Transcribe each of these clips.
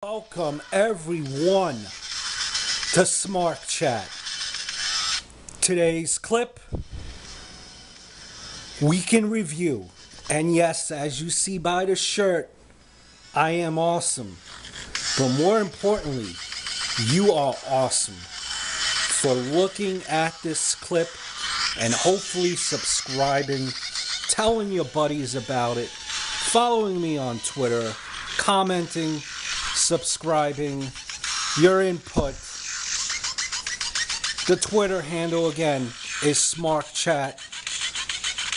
Welcome everyone to Smart Chat. Today's clip, weekend review. And yes, as you see by the shirt, I am awesome. But more importantly, you are awesome for looking at this clip and hopefully subscribing, telling your buddies about it, following me on Twitter, commenting, subscribing, your input. The Twitter handle again is SmartChat.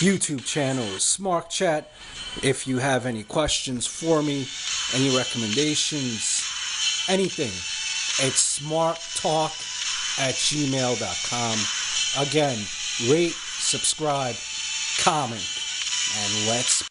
YouTube channel is SmartChat. If you have any questions for me, any recommendations, anything, it's smarttalk@gmail.com. Again, rate, subscribe, comment, and let's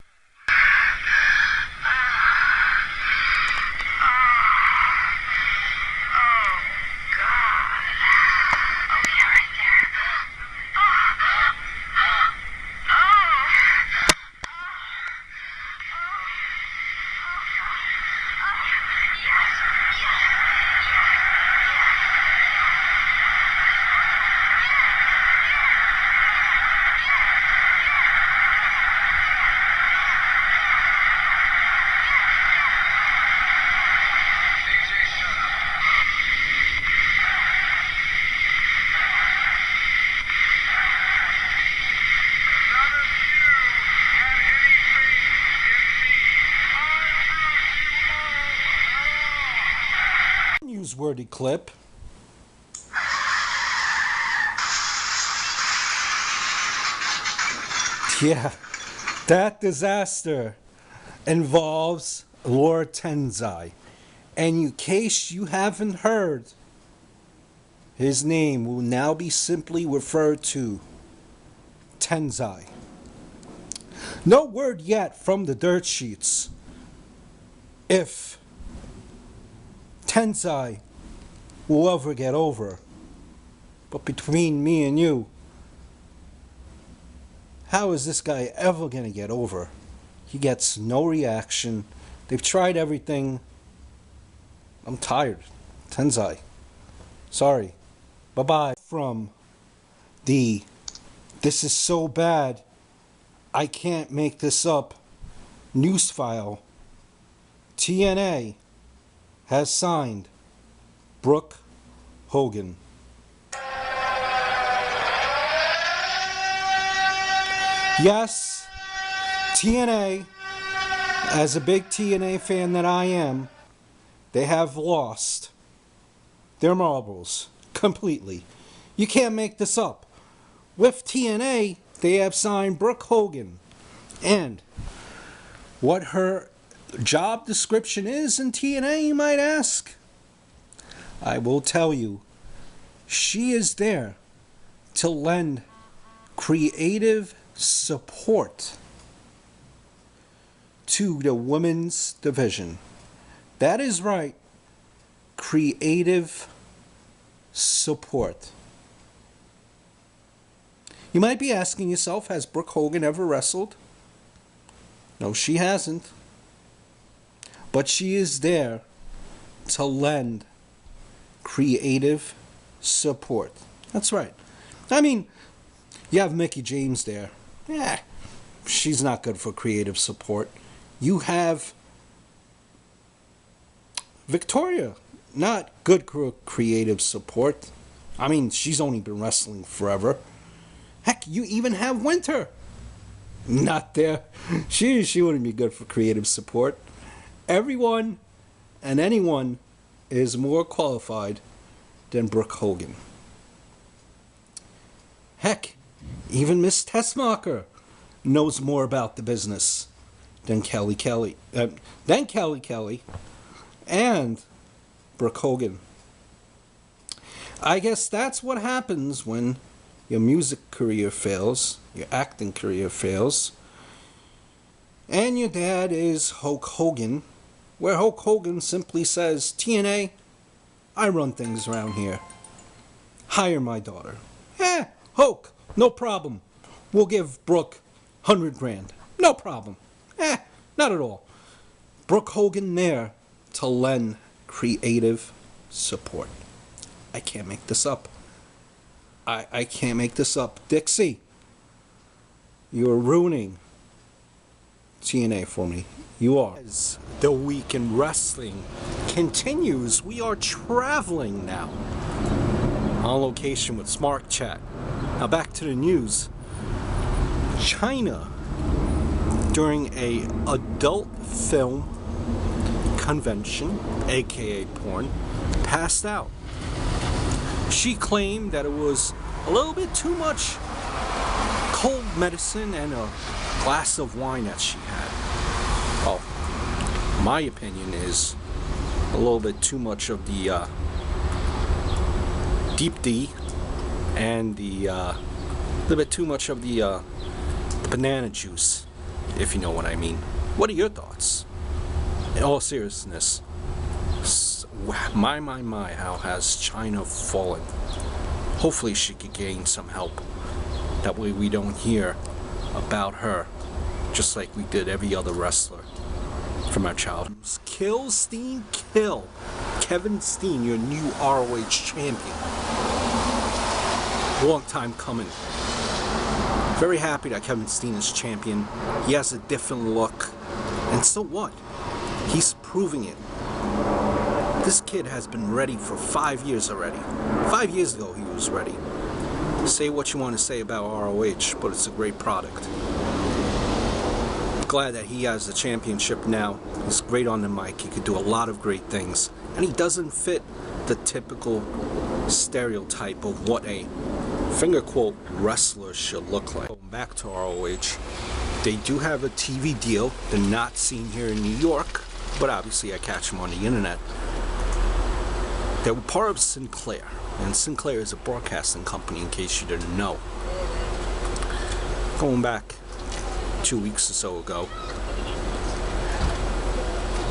newsworthy clip. Yeah, that disaster involves Lord Tensai. And in case you haven't heard, his name will now be simply referred to Tensai. No word yet from the dirt sheets if Tensai will ever get over. But between me and you, how is this guy ever going to get over? He gets no reaction. They've tried everything. I'm tired. Tensai. Sorry. Bye-bye. From the "this is so bad, I can't make this up" news file, TNA has signed Brooke Hogan. Yes, TNA, as a big TNA fan that I am, they have lost their marbles completely. You can't make this up. With TNA, they have signed Brooke Hogan. And what her job description is in TNA, you might ask? I will tell you. She is there to lend creative support to the women's division. That is right. Creative support. You might be asking yourself, has Brooke Hogan ever wrestled? No, she hasn't. But she is there to lend creative support. That's right. I mean, you have Mickie James there. Yeah, she's not good for creative support. You have Victoria, not good for creative support. I mean, she's only been wrestling forever. Heck, you even have Winter. Not there. She wouldn't be good for creative support. Everyone and anyone is more qualified than Brooke Hogan. Heck, even Miss Tessmacher knows more about the business than Kelly Kelly and Brooke Hogan. I guess that's what happens when your music career fails, your acting career fails, and your dad is Hulk Hogan, where Hulk Hogan simply says, "TNA, I run things around here. Hire my daughter." Hulk, no problem. We'll give Brooke $100,000. No problem. Not at all. Brooke Hogan there to lend creative support. I can't make this up. I can't make this up. Dixie, you're ruining TNA for me. You are. As the week in wrestling continues, we are traveling now. On location with Smart Chat. Now back to the news. China, during a adult film convention, aka porn, passed out. She claimed that it was a little bit too much cold medicine and a glass of wine that she had. Well, my opinion is a little bit too much of the deep D and the little bit too much of the banana juice, if you know what I mean. What are your thoughts? In all seriousness, my, how has China fallen? Hopefully she could gain some help. That way we don't hear about her, just like we did every other wrestler from our childhood. Kill Steen, kill Kevin Steen, your new ROH champion. Long time coming. Very happy that Kevin Steen is champion. He has a different look. And so what? He's proving it. This kid has been ready for 5 years already. 5 years ago he was ready. Say what you want to say about ROH, but it's a great product. Glad that he has the championship now. He's great on the mic. He could do a lot of great things. And he doesn't fit the typical stereotype of what a finger quote wrestler should look like. Going back to ROH, they do have a TV deal. They're not seen here in New York, but obviously I catch them on the internet. They were part of Sinclair, and Sinclair is a broadcasting company in case you didn't know. Going back 2 weeks or so ago,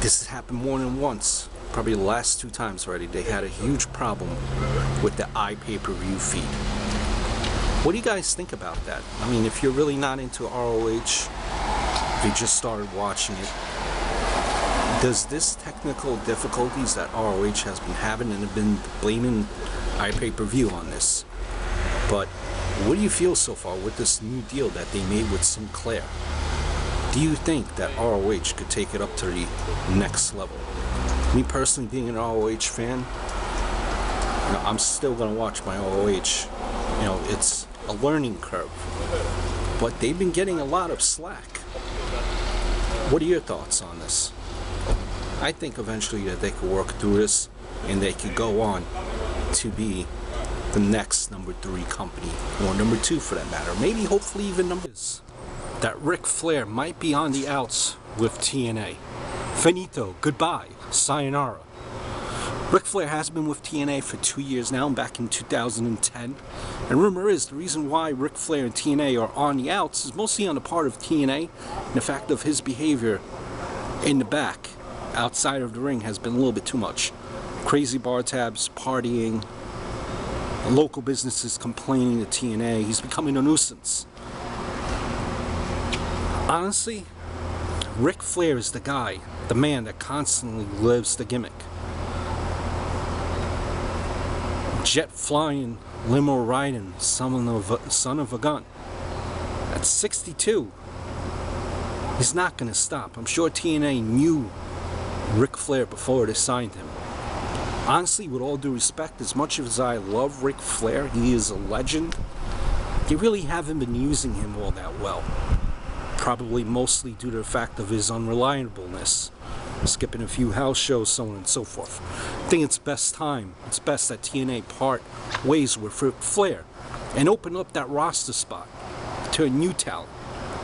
this has happened more than once. Probably the last 2 times already. They had a huge problem with the iPay-per-view feed. What do you guys think about that? I mean, if you're really not into ROH, if you just started watching it, does this technical difficulties that ROH has been having, and have been blaming iPay-per-view on this, but what do you feel so far with this new deal that they made with Sinclair? Do you think that ROH could take it up to the next level? Me personally, being an ROH fan, you know, I'm still going to watch my ROH. You know, it's a learning curve, but they've been getting a lot of slack. What are your thoughts on this? I think eventually that they could work through this and they could go on to be the next number 3 company, or number 2 for that matter. Maybe, hopefully, even number 2. That Ric Flair might be on the outs with TNA. Finito, goodbye, sayonara. Ric Flair has been with TNA for 2 years now, back in 2010. And rumor is the reason why Ric Flair and TNA are on the outs is mostly on the part of TNA, and the fact of his behavior in the back, outside of the ring, has been a little bit too much. Crazy bar tabs, partying, local businesses complaining to TNA. He's becoming a nuisance. Honestly, Ric Flair is the guy, the man that constantly lives the gimmick. Jet flying, limo riding, son of a gun. At 62, he's not going to stop. I'm sure TNA knew Ric Flair before they signed him. Honestly, with all due respect, as much as I love Ric Flair, he is a legend, they really haven't been using him all that well. Probably mostly due to the fact of his unreliableness. Skipping a few house shows, so on and so forth. I think it's best that TNA part ways with Ric Flair and open up that roster spot to a new talent.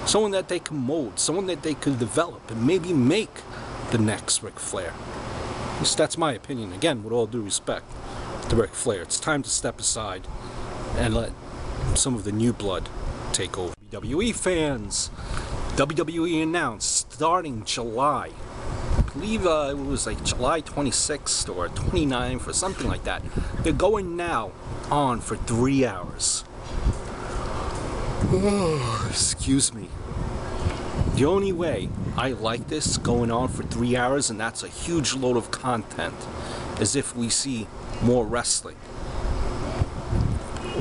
Someone that they can mold, someone that they could develop and maybe make the next Ric Flair. At least that's my opinion. Again, with all due respect to Ric Flair, it's time to step aside and let some of the new blood take over. WWE fans, WWE announced starting July, I believe it was like July 26th or 29th or something like that. They're going now on for 3 hours. Excuse me. The only way I like this going on for 3 hours, and that's a huge load of content, is if we see more wrestling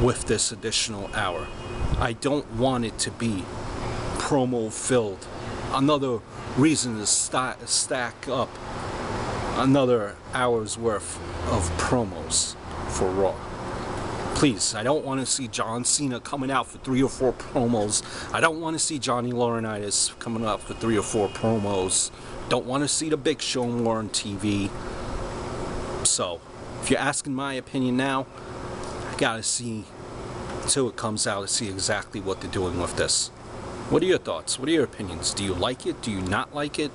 with this additional hour. I don't want it to be promo filled. Another reason to stack up another hour's worth of promos for Raw. Please, I don't want to see John Cena coming out for 3 or 4 promos. I don't want to see Johnny Laurinaitis coming out for 3 or 4 promos. Don't want to see the Big Show more on TV. So, if you're asking my opinion now, I gotta see until it comes out to see exactly what they're doing with this. What are your thoughts? What are your opinions? Do you like it? Do you not like it?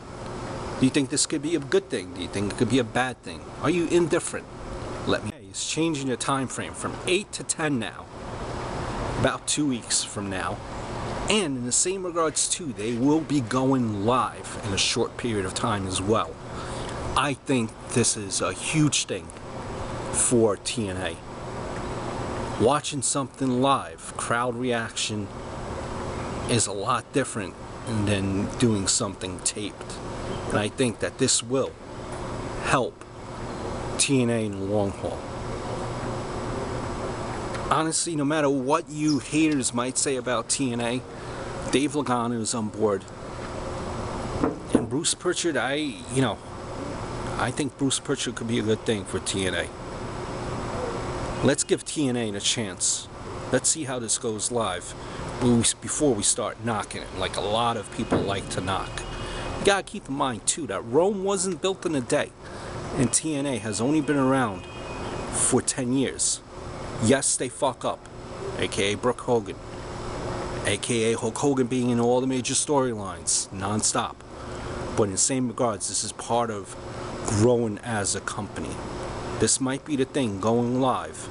Do you think this could be a good thing? Do you think it could be a bad thing? Are you indifferent? Let me know. It's changing the time frame from 8 to 10 now. About 2 weeks from now. And in the same regards too, they will be going live in a short period of time as well. I think this is a huge thing for TNA. Watching something live, crowd reaction, is a lot different than doing something taped. And I think that this will help TNA in the long haul. Honestly, no matter what you haters might say about TNA, Dave Lagana is on board. And Bruce Pritchard, I think Bruce Pritchard could be a good thing for TNA. Let's give TNA a chance. Let's see how this goes live before we start knocking it, like a lot of people like to knock. You gotta keep in mind too that Rome wasn't built in a day, and TNA has only been around for 10 years. Yes, they fuck up, aka Brooke Hogan, aka Hulk Hogan being in all the major storylines non-stop. But in the same regards, this is part of growing as a company. This might be the thing going live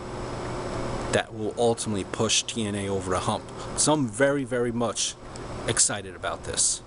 that will ultimately push TNA over the hump. So I'm very, very much excited about this.